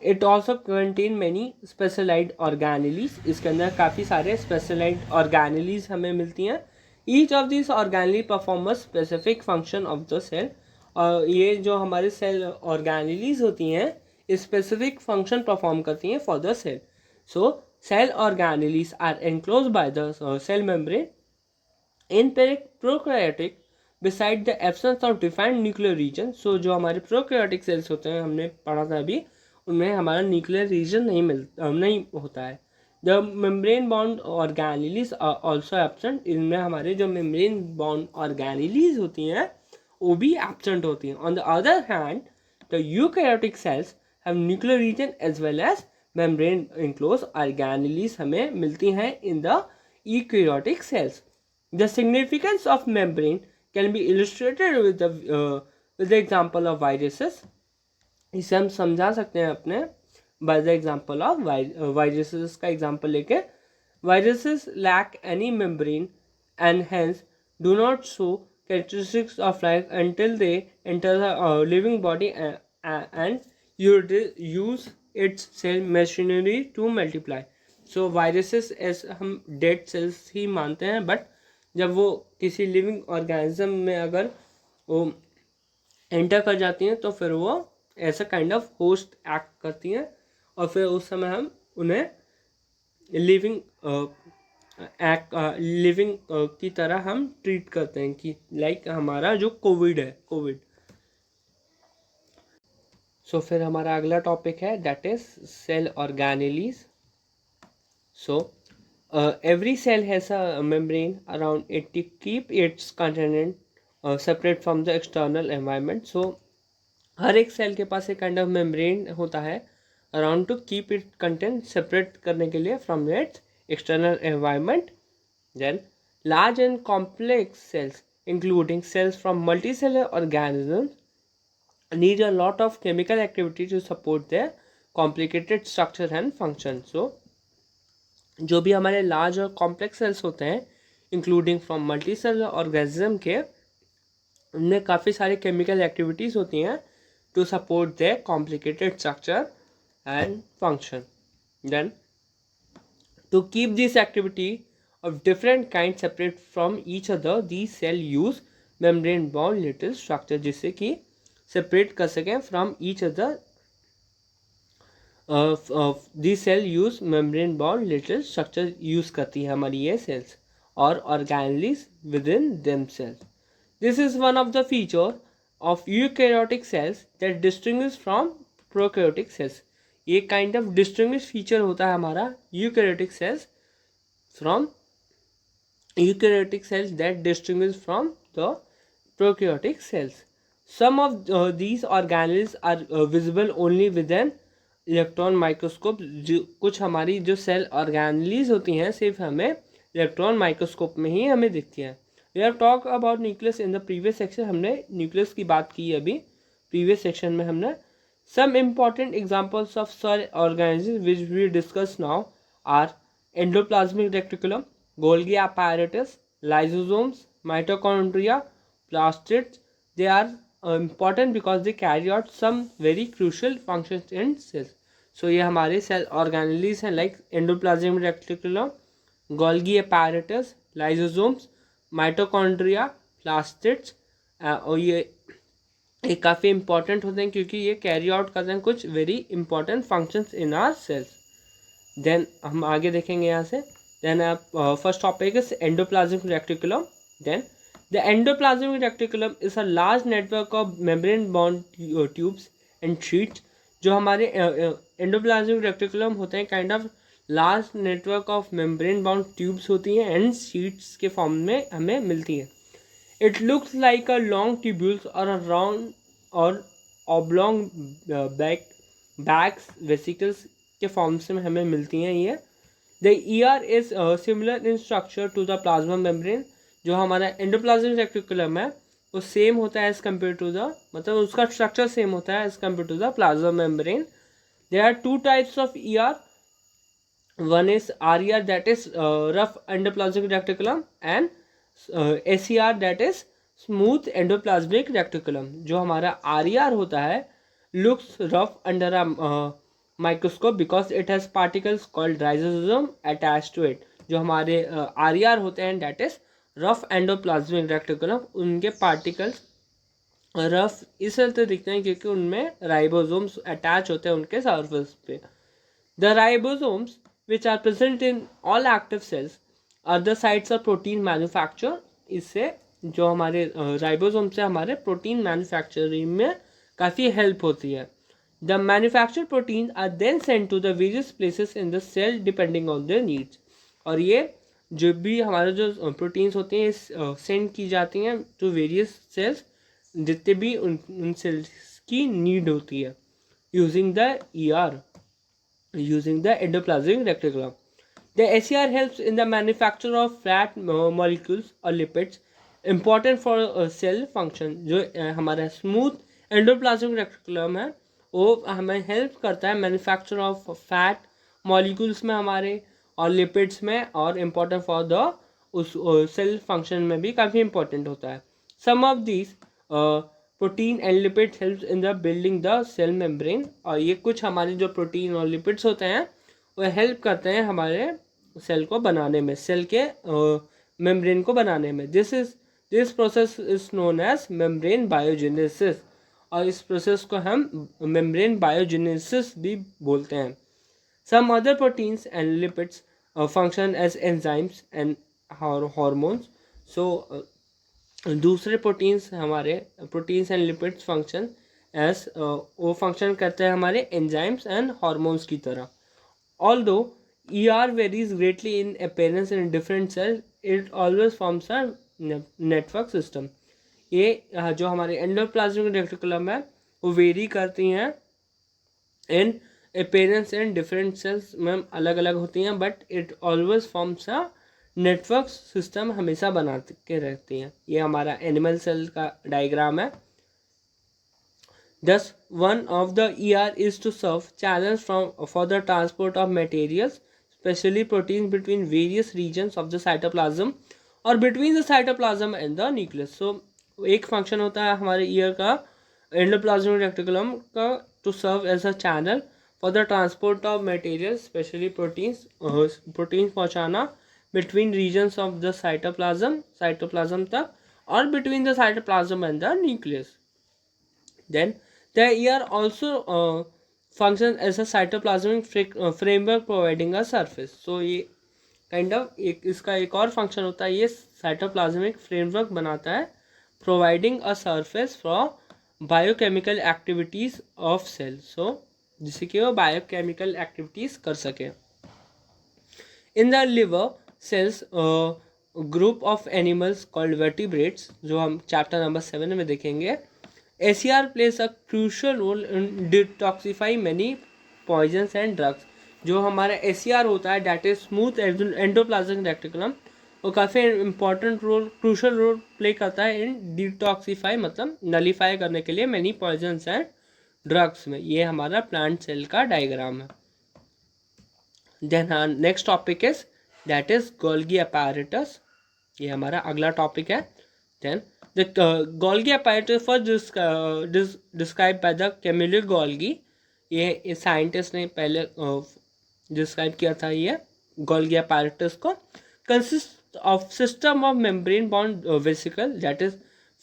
it also contain many specialized organelles. इसके अंदर काफ़ी सारे specialized organelles हमें मिलती हैं. Each of these organelles perform a specific function of the cell. और ये जो हमारे सेल ऑर्गेनेलीज होती हैं स्पेसिफिक फंक्शन परफॉर्म करती हैं for the cell. So cell organelles are enclosed by the cell membrane. In prokaryotic beside the absence of defined nuclear region. So जो हमारे प्रोकैरियोटिक सेल्स होते हैं हमने पढ़ा था अभी उनमें हमारा न्यूक्लियर रीजन नहीं होता है. The membrane bound organelles are also absent. इनमें हमारे जो मेम्ब्रेन बाउंड ऑर्गेनेलीज होती हैं वो भी एब्सेंट होती हैं. On the other hand the eukaryotic cells have nuclear region as well as membrane enclose organelles हमें मिलती हैं in the eukaryotic cells. The significance of membrane can be illustrated with the example of viruses. इसे हम समझा सकते हैं अपने by the example of viruses का एग्जांपल लेके. Viruses lack any membrane and hence do not show characteristics of life until they enter the living body and use its cell machinery to multiply. So viruses as हम dead cells ही मानते हैं but जब वो किसी living organism में अगर वो enter कर जाती हैं तो फिर वो ऐसा kind of host act करती हैं और फिर उस समय हम उन्हें living लिविंग की तरह हम ट्रीट करते हैं कि लाइक हमारा जो कोविड है कोविड। सो फिर हमारा अगला टॉपिक है that is cell organelles. So every cell has a membrane around it to keep its content separate from the external environment. So हर एक सेल के पास एक काइंड ऑफ मेम्ब्रेन होता है around two keep it content separate करने के लिए from its external environment. Then large and complex cells including cells from multicellular organisms need a lot of chemical activity to support their complicated structure and function. So जो भी हमारे large और complex cells होते हैं including from multi cellular organism के, उनमें काफ़ी सारी केमिकल एक्टिविटीज़ होती हैं to support their complicated structure and function. Then to keep this activity of different kinds separate from each other, these cell use membrane bound little structure जिससे कि separate कर सकें from each other. these cell use membrane bound little structure use करती है हमारी ये cells और organelles within themselves. This is one of the feature of eukaryotic cells that distinguish from prokaryotic cells. ये kind of distinguish feature होता है हमारा eukaryotic cells from eukaryotic cells that distinguish from the prokaryotic cells. Some of these organelles are visible only with an electron microscope. कुछ हमारी जो cell organelles होती हैं सिर्फ हमें इलेक्ट्रॉन माइक्रोस्कोप में ही हमें दिखती हैं. We have talk about nucleus in the previous section. हमने न्यूक्लियस की बात की अभी प्रीवियस सेक्शन में. हमने some important examples of cell organelles which we discuss now are endoplasmic reticulum, Golgi apparatus, lysosomes, mitochondria, plastids. They are important because they carry out some very crucial functions in cells. So ये हमारे cell organelles हैं like endoplasmic reticulum, Golgi apparatus, lysosomes, mitochondria, plastids. और ये काफ़ी important होते हैं क्योंकि ये कैरी आउट करते हैं कुछ very important functions in our cells. Then हम आगे देखेंगे यहाँ से. Then first topic is endoplasmic reticulum. Then the endoplasmic reticulum is a large network of membrane bound tubes and sheets. जो हमारे endoplasmic reticulum होते हैं kind of large network of membrane bound tubes होती हैं एंड शीट्स के form में हमें मिलती हैं. It looks like a long tubules और अ राउंड और ऑब्लॉन्ग बैग्स वेसिकल्स के फॉर्म से हमें मिलती हैं ये. The ER is similar in structure to the plasma membrane. जो हमारा एंडोप्लाज्मिक रेटिकुलम है वो सेम होता है एज कम्पेयर टू द, मतलब उसका स्ट्रक्चर सेम होता है as compare to the plasma membrane. There are two types of ER. One is RER that is rough endoplasmic reticulum and SER that is smooth endoplasmic reticulum. जो हमारा RER होता है looks rough under microscope because it has particles called ribosome attach to it. जो हमारे RER होते हैं that is rough endoplasmic reticulum, उनके particles rough इस तरह दिखते हैं क्योंकि उनमें राइबोसोम्स अटैच होते हैं उनके सरफेस पे. The ribosomes which are present in all active cells are the sites of protein manufacture. इससे जो हमारे राइबोसोम से हमारे प्रोटीन मैन्युफैक्चरिंग में काफ़ी हेल्प होती है. The manufactured proteins are then sent to the various places in the cell depending on their needs. और ये जो भी हमारे जो प्रोटीन्स होते हैं सेंड की जाती हैं टू वेरियस सेल्स जितने भी उन सेल्स की नीड होती है using the ER, using the endoplasmic reticulum. The SER helps in the manufacture of fat molecules or lipids important for cell function. जो हमारा स्मूथ एंडोप्लाज्मिक रेटिकुलम है वो हमें हेल्प करता है मैन्युफैक्चर ऑफ फैट मॉलिक्यूल्स में हमारे और लिपिड्स में और इम्पोर्टेंट फॉर द उस सेल फंक्शन में भी काफ़ी इंपॉर्टेंट होता है. Some of this protein and lipids help in the building the cell membrane. और ये कुछ हमारे जो प्रोटीन और लिपिड्स होते हैं वो हेल्प करते हैं हमारे सेल को बनाने में, सेल के मेम्ब्रेन को बनाने में. This process is known as membrane biogenesis. और इस प्रोसेस को हम मेम्ब्रेन बायोजेनेसिस भी बोलते हैं. Some other proteins and lipids function as enzymes and hormones. So दूसरे प्रोटीन्स हमारे proteins and lipids function as वो फंक्शन करते हैं हमारे एंजाइम्स एंड हॉर्मोन्स की तरह. Although ER varies greatly in appearance in different cells, it always forms a network system. ये जो हमारे एंडोप्लाज्मिक रेटिकुलम है वो वेरी करती हैं इन appearance in different cells में अलग अलग होती हैं, but it always forms a network system, हमेशा बना के रहती हैं. ये हमारा एनिमल सेल का डायग्राम है. Thus, one of the ER is to serve channels for the transport of materials, especially proteins, between various regions of the cytoplasm or between the cytoplasm and the nucleus. So, एक function होता है हमारे year का endoplasmic reticulum का to serve as a channel for the transport of materials, especially proteins पहुँचाना between regions of the cytoplasm तक or between the cytoplasm and the nucleus. Then the ER also functions as a cytoplasmic framework providing a surface. So ये kind of इसका एक और function होता है, ये cytoplasmic framework बनाता है providing a surface for biochemical activities of cell. So जिससे कि वो बायोकेमिकल एक्टिविटीज कर सके. In the liver cells group of animals called vertebrates, जो हम चैप्टर नंबर 7 में देखेंगे, ACR plays a crucial role in detoxify many poisons and drugs. जो हमारा ACR होता है that is smooth endoplasmic reticulum, वो काफ़ी important role crucial role play करता है इन डिटॉक्सीफाई मतलब नलीफाई करने के लिए मैनी पॉइजन्स एंड ड्रग्स में. ये हमारा प्लांट सेल का डायग्राम है. Then next topic is that is Golgi apparatus. ये हमारा अगला टॉपिक है. Then the Golgi apparatus first described by the Camille Golgi. ये साइंटिस्ट ने पहले डिस्क्राइब किया था ये Golgi apparatus को. Consist of system of membrane bond vesicle that is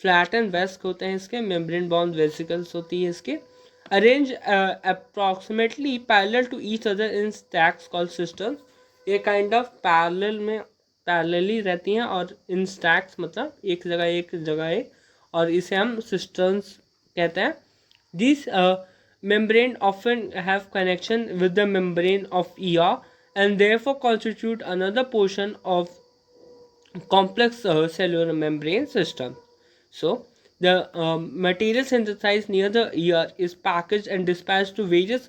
flat and वेस्क होते हैं इसके, मेम्ब्रेन बॉन्ड वेसिकल्स होती है इसके, arrange approximately parallel to each other in stacks called systems. ये काइंड ऑफ पैरेलली रहती हैं और इन स्टैक्स मतलब एक जगह एक, और इसे हम सिस्टम्स कहते हैं. This membrane often have connection with the membrane of ER and therefore constitute another portion of complex cellular membrane system. So the material synthesized near the ER is packaged and dispatched to various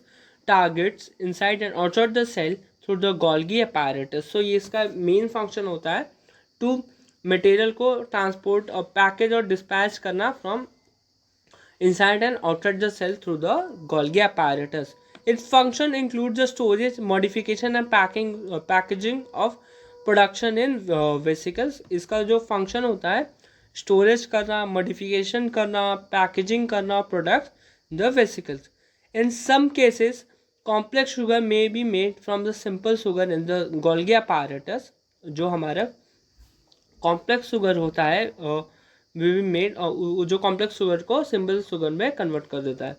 targets inside and outside the cell through the Golgi apparatus. So ये इसका main function होता है to material को transport और package और dispatch करना from inside and outside the cell through the Golgi apparatus. Its function includes the storage, modification and packaging of production in vesicles. इसका जो फंक्शन होता है स्टोरेज करना, मॉडिफिकेशन करना, पैकेजिंग करना products the vesicles. In some cases, complex sugar may be made from the simple sugar in the Golgi apparatus. जो हमारा complex sugar होता है will be made, जो कॉम्प्लेक्स शुगर को सिंपल शुगर में कन्वर्ट कर देता है.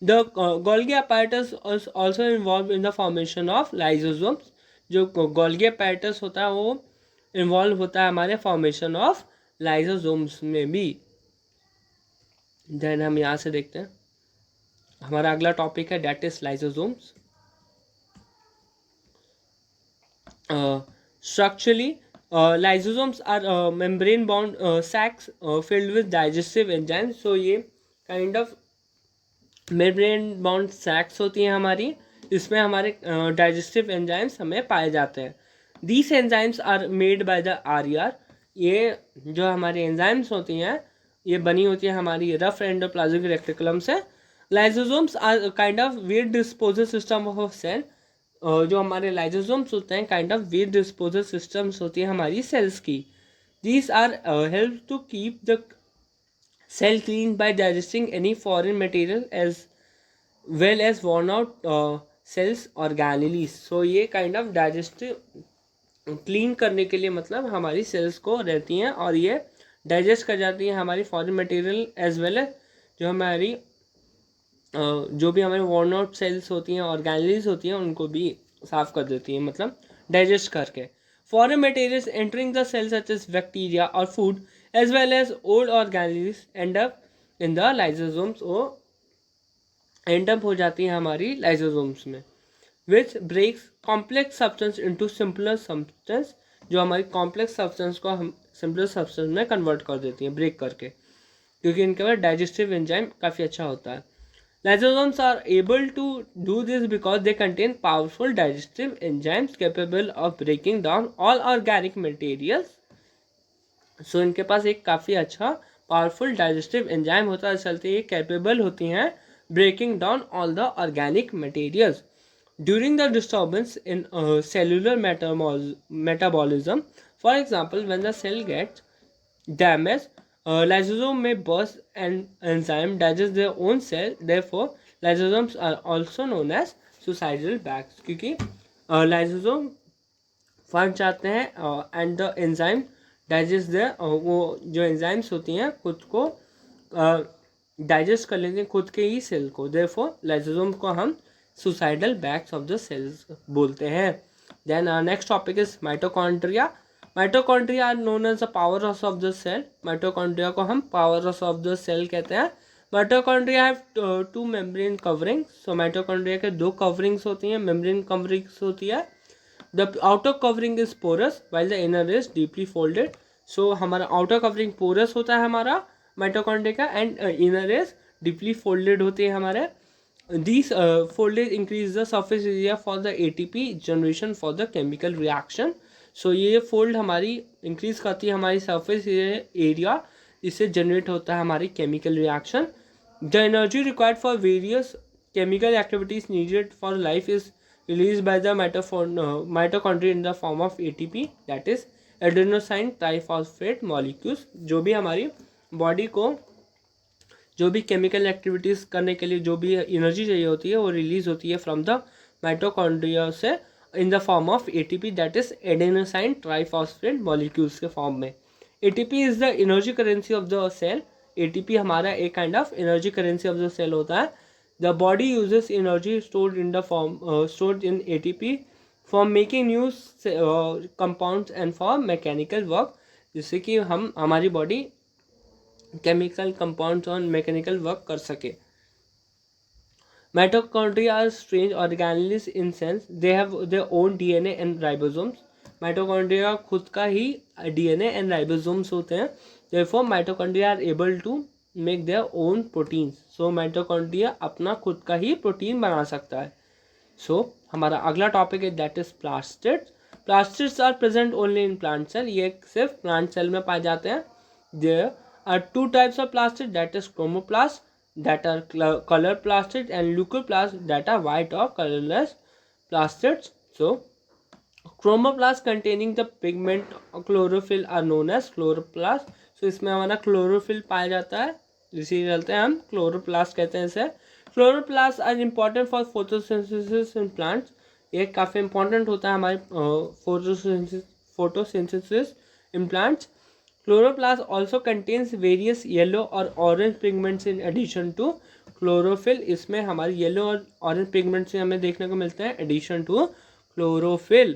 The Golgi apparatus is also involved in the formation of lysosomes. जो Golgi apparatus होता है वो इन्वॉल्व होता है हमारे फॉर्मेशन ऑफ लाइसोसोम्स में भी. देन हम यहाँ से देखते हैं हमारा अगला टॉपिक है that is lysosomes. Structurally lysosomes are membrane bound sacs filled with digestive enzymes. So ये kind of membrane bound sacs होती हैं हमारी, इसमें हमारे digestive enzymes हमें पाए जाते हैं. These enzymes are made by the RER. ये जो हमारी enzymes होती हैं ये बनी होती है हमारी rough endoplasmic reticulum से. Lysosomes are kind of weird disposal system of a cell. जो हमारे लाइसोसोम्स होते हैं kind of waste disposal systems होती है हमारी सेल्स की. These are help to keep the cell clean by digesting any foreign material as well as worn out cells organelles. So ये kind of digestive clean करने के लिए मतलब हमारी सेल्स को रहती हैं और ये डाइजेस्ट कर जाती हैं हमारी foreign material as well as जो हमारी जो भी हमारे वॉर्न आउट सेल्स होती हैं ऑर्गेनेलीज होती हैं उनको भी साफ़ कर देती हैं, मतलब डाइजेस्ट करके. Foreign materials entering the cell such as bacteria or food as well as old organisms end up in the lysosomes or end up हो जाती हैं हमारी lysosomes में, which breaks complex substance into simpler substance, जो हमारी complex substance को हम simpler substance में convert कर देती हैं break करके, क्योंकि इनके पास digestive enzyme काफ़ी अच्छा होता है. Lysosomes are able to do this because they contain powerful digestive enzymes capable of breaking down all organic materials. So इनके पास एक काफ़ी अच्छा पावरफुल डाइजेस्टिव एंजाइम होता है, चलते ये कैपेबल होती हैं breaking down all the organic materials. During the disturbance in cellular metabolism, for example, when the cell gets damaged, lysosome may burst and enzyme digest their own cell. Therefore, lysosomes are also known as suicidal bags, क्योंकि lysosome फट जाते हैं and the enzyme digest the वो जो enzymes होती हैं खुद को डाइजेस्ट कर लेती हैं खुद के ही सेल को. देयरफॉर लाइसोसोम को हम suicidal bags of the cells बोलते हैं. Then next topic is mitochondria. Mitochondria are known as the power house of the cell. Mitochondria को हम power house of the cell कहते हैं. Mitochondria have two membrane covering. So mitochondria के दो coverings होती हैं, मेम्ब्रेन कवरिंग्स होती है. The outer covering is porous while the inner is deeply folded. So हमारा outer covering porous होता है हमारा माइटोकॉन्ड्रिया का, and inner is deeply folded होते हैं हमारे. These folded increase the surface area for the ATP generation for the chemical reaction. So ये fold हमारी increase करती है हमारी surface area, इससे generate होता है हमारी chemical reaction. The energy required for various chemical activities needed for life is released by the mitochondria in the form of ATP, that is adenosine triphosphate molecules. जो भी हमारी बॉडी को जो भी केमिकल एक्टिविटीज़ करने के लिए जो भी एनर्जी चाहिए होती है वो रिलीज होती है फ्रॉम द माइटोकॉन्ड्रिया से in the form of ATP, that is adenosine triphosphate molecules के फॉर्म में. ATP is the energy currency of the cell. ATP हमारा एक kind of energy currency of the cell होता है. The body uses energy stored in ATP for making new compounds and for mechanical work, जिससे कि हम हमारी body chemical compounds और mechanical work कर सके. Mitochondria are strange organelles in sense they have their own DNA and ribosomes. Mitochondria खुद का ही DNA and ribosomes होते हैं. Therefore, mitochondria are able to make their own proteins. So mitochondria अपना खुद का ही प्रोटीन बना सकता है. So हमारा अगला टॉपिक है that is plastids. Plastids are present only in plant cell. ये सिर्फ प्लांट सेल में पाए जाते हैं. There are two types of plastid, that is chromoplast that are color plastids and leucoplasts that are white or colorless plastids. So chromoplasts containing the pigment chlorophyll are known as chloroplasts. So इसमें हमारा chlorophyll पाया जाता है, इसी चलते हैं हम chloroplast कहते हैं इसे. Chloroplast are important for photosynthesis in plants. ये काफ़ी इंपॉर्टेंट होता है हमारे photosynthesis in plants. Chloroplast also contains various yellow or orange pigments in addition to chlorophyll. इसमें हमारे येलो और ऑरेंज पिगमेंट्स हमें देखने को मिलते हैं addition to chlorophyll.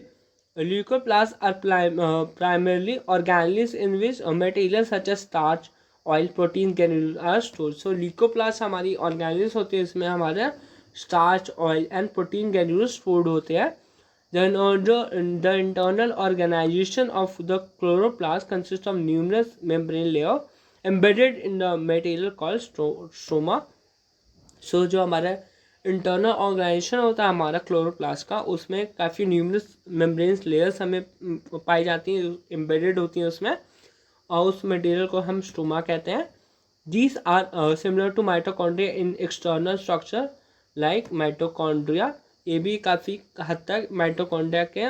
Leucoplasts are primarily organelles in which materials such as starch, oil, protein, granules are stored. So leucoplasts हमारी organelles होती है, इसमें हमारे starch, oil and protein granules stored होते हैं. The internal organization of the chloroplast consists of numerous membrane layers embedded in the material called stroma. So जो हमारा internal organisation होता है हमारा क्लोरोप्लास्ट का, उसमें काफ़ी न्यूमरस मेम्ब्रेन्स लेयर्स हमें पाई जाती हैं, एम्बेडेड होती हैं उसमें, और उस मटेरियल को हम स्टोमा कहते हैं. These are similar to mitochondria in external structure like mitochondria. ये भी काफ़ी हद तक माइटोकॉन्ड्रिया के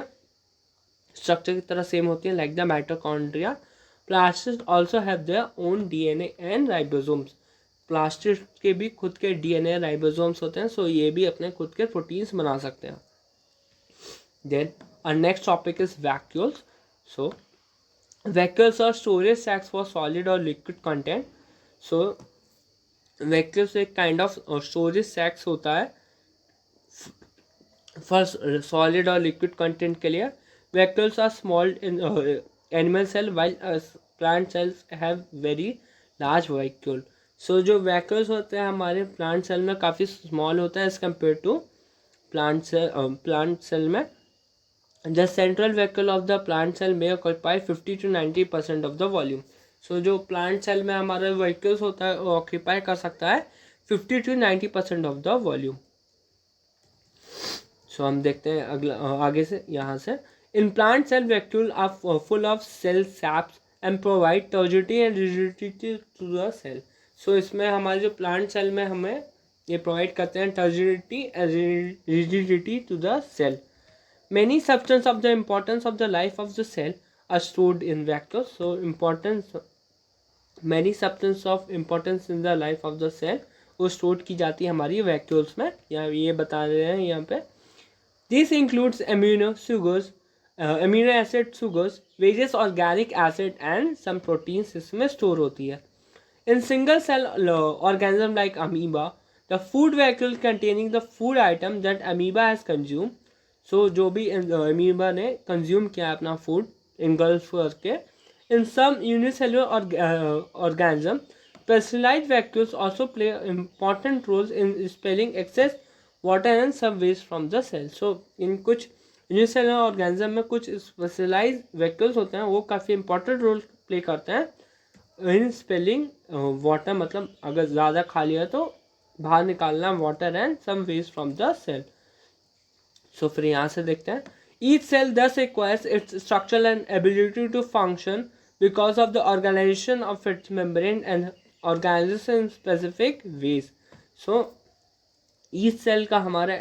स्ट्रक्चर की तरह सेम होती है like the mitochondria. Plastid also have their own DNA and ribosomes. Plastid के भी खुद के DNA राइबोसोम्स होते हैं, सो ये भी अपने खुद के प्रोटीन्स बना सकते हैं. Then our next topic is vacuoles. So vacuoles are storage sacs for solid or liquid content. So vacuoles एक kind of storage sacs होता है फॉर सॉलिड और लिक्विड कंटेंट के लिए. vacuoles are small in animal cell, while plant cells have very large vacuole. So जो vacuoles होते हैं हमारे plant cell में काफ़ी small होता है as compared to plant cell में. The central vacuole of the plant cell may occupy 50 to 90% of the volume. So जो plant cell में हमारा vacuoles होता है वो occupy कर सकता है 50 to 90% of the volume. So हम देखते हैं अगला आगे से यहाँ से. In plant cell vacuole are full of cell saps and provide turgidity and rigidity to the cell. So इसमें हमारे जो plant cell में हमें ये provide करते हैं turgidity and rigidity to the cell. Many substances of the importance of the life of the cell are stored in vacuoles. So many substances of importance in the life of the cell वो store की जाती है हमारी vacuoles में. यहाँ ये बता रहे हैं यहाँ पे. This includes amino acid sugars, various organic acid and some proteins इसमें स्टोर होती है. In single cell organism like amoeba, the food vacuole containing the food item that amoeba has consumed. So जो भी amoeba ने consume किया अपना food engulf करके. In some unicellular organism, specialized vacuoles also play important roles in expelling excess water and some waste from the cell. So in कुछ unicellular organism में कुछ specialized vacuoles होते हैं वो काफ़ी important role play करते हैं इन स्पेलिंग वाटर, मतलब अगर ज़्यादा खाली है तो बाहर निकालना water and some waste from the cell. So फिर यहाँ से देखते हैं. Each cell thus acquires its structure and ability to function because of the organisation of its membrane and organisation in specific ways. So each cell का हमारा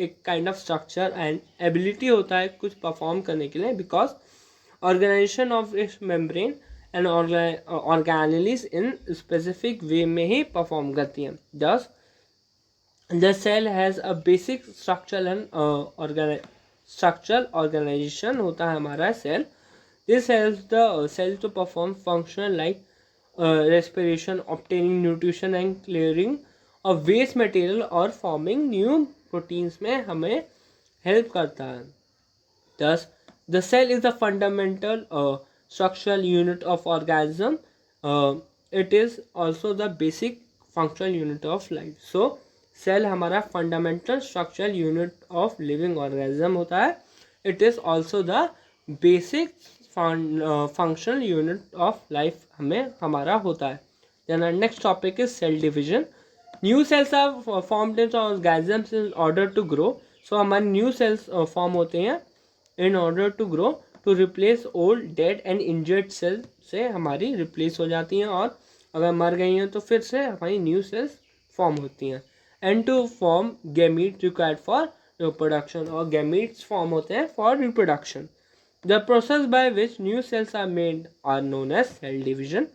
एक kind of structure and ability होता है कुछ परफॉर्म करने के लिए because organisation of its membrane and organelles in specific way में ही परफॉर्म करती हैं. Thus the cell has a basic structural and structural organisation होता है हमारा cell. This helps the cell to perform function like respiration, obtaining nutrition and clearing of waste material और forming new proteins में हमें help करता है. Thus the cell is the fundamental structural unit of organism. It is also the basic functional unit of life. So cell हमारा fundamental structural unit of living organism होता है. It is also the basic functional unit of life हमें हमारा होता है. Then our next topic is cell division. New cells are formed in organisms in order to grow. So हमारे new cells form होते हैं in order to grow, to replace old dead and injured cell से हमारी replace हो जाती हैं और अगर मर गई हैं तो फिर से हमारी न्यू सेल्स फॉर्म होती हैं. And to form gamete required for reproduction, और गैमीट्स फॉर्म होते हैं for reproduction. The process by which new cells are made are known as cell division.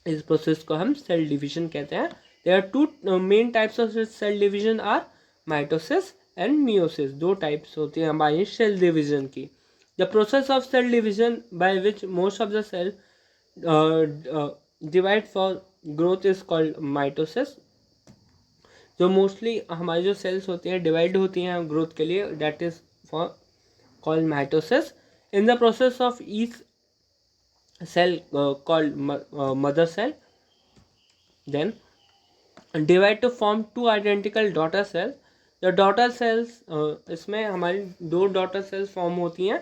इस प्रोसेस को हम सेल डिविजन कहते हैं. There are two main types of cell division are mitosis and meiosis. दो types होती हैं हमारी cell division की. The process of cell division by which most of the cell divide for growth is called mitosis. जो mostly हमारी जो sales होती हैं डिवाइड होती हैं ग्रोथ के लिए, that is for called mitosis. In the process of each cell called mother cell then divide to form two identical daughter cells. The daughter cells इसमें हमारी दो daughter cells form होती हैं.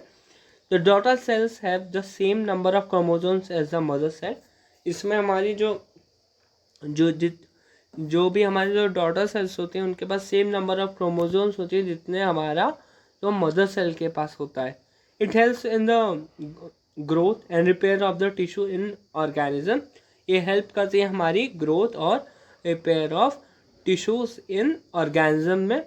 The daughter cells have the same number of chromosomes as the mother cell. इसमें हमारी जो भी हमारी जो daughter cells होती हैं उनके पास सेम नंबर ऑफ क्रोमोसोम्स होती है जितने हमारा जो मदर सेल के पास होता है. It helps in the growth and repair of the tissue in organism. ये हेल्प करती है हमारी ग्रोथ और repair of tissues in organism में.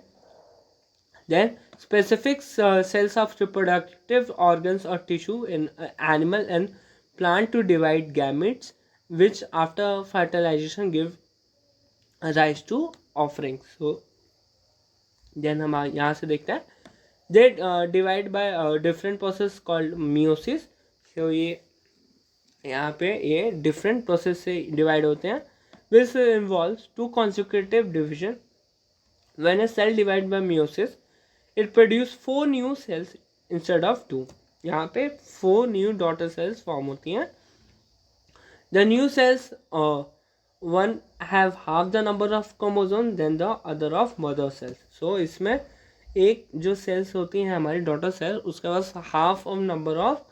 Then specific cells of reproductive organs or tissue in animal and plant to divide gametes which after fertilization give rise to offerings. So then हम यहाँ से देखते हैं they divide by different process called meiosis. So ये यहाँ पे ये different process से divide होते हैं. This involves two consecutive division. When a cell divided by meiosis, it produces 4 new cells instead of 2. यहाँ पे 4 न्यू डॉटर सेल्स फॉर्म होती हैं. The new sales one have half the number of chromosome than the other of mother cells. So इसमें एक जो sales होती हैं हमारी डॉटर सेल, उसके पास हाफ ऑफ नंबर ऑफ